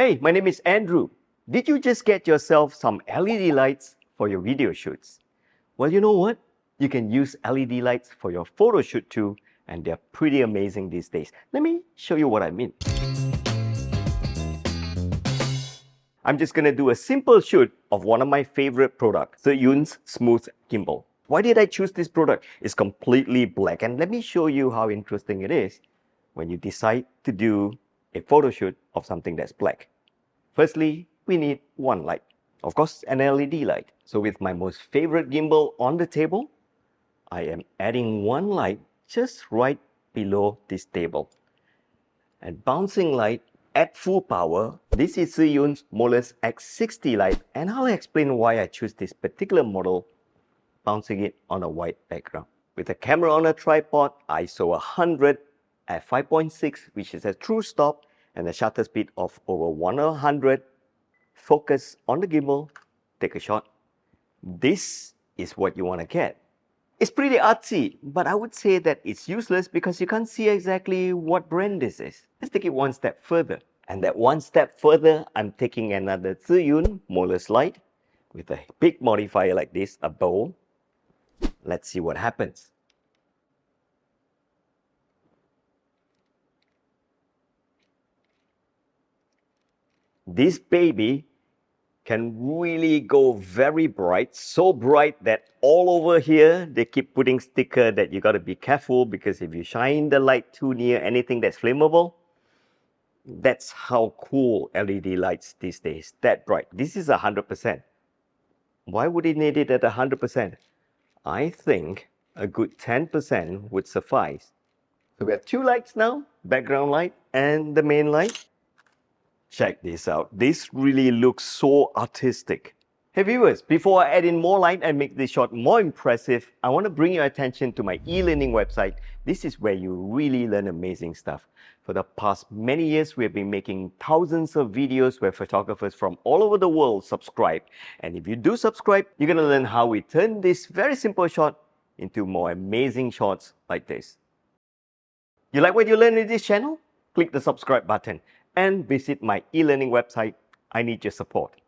Hey, my name is Andrew. Did you just get yourself some LED lights for your video shoots? Well, you know what? You can use LED lights for your photo shoot too, and they're pretty amazing these days. Let me show you what I mean. I'm just gonna do a simple shoot of one of my favorite products, the Yun's Smooth Gimbal. Why did I choose this product? It's completely black, and let me show you how interesting it is when you decide to do a photo shoot of something that's black. Firstly, we need one light. Of course, an LED light. So with my most favorite gimbal on the table, I am adding one light just right below this table. And bouncing light at full power. This is Yun's Molus X60 light, and I'll explain why I choose this particular model, bouncing it on a white background. With a camera on a tripod, ISO 100 at 5.6, which is a true stop, and a shutter speed of over 100. Focus on the gimbal, take a shot. This is what you want to get. It's pretty artsy, but I would say that it's useless because you can't see exactly what brand this is. Let's take it one step further. And that one step further, I'm taking another Yun Molus light with a big modifier like this, a bowl. Let's see what happens. This baby can really go very bright, so bright that all over here, they keep putting sticker that you got to be careful because if you shine the light too near anything that's flammable, that's how cool LED lights these days, that bright. This is 100%. Why would it need it at 100%? I think a good 10% would suffice. So we have two lights now, background light and the main light. Check this out. This really looks so artistic. Hey viewers, before I add in more light and make this shot more impressive, I want to bring your attention to my e-learning website. This is where you really learn amazing stuff. For the past many years, we have been making thousands of videos where photographers from all over the world subscribe. And if you do subscribe, you're going to learn how we turn this very simple shot into more amazing shots like this. You like what you learned in this channel? Click the subscribe button and visit my e-learning website. I need your support.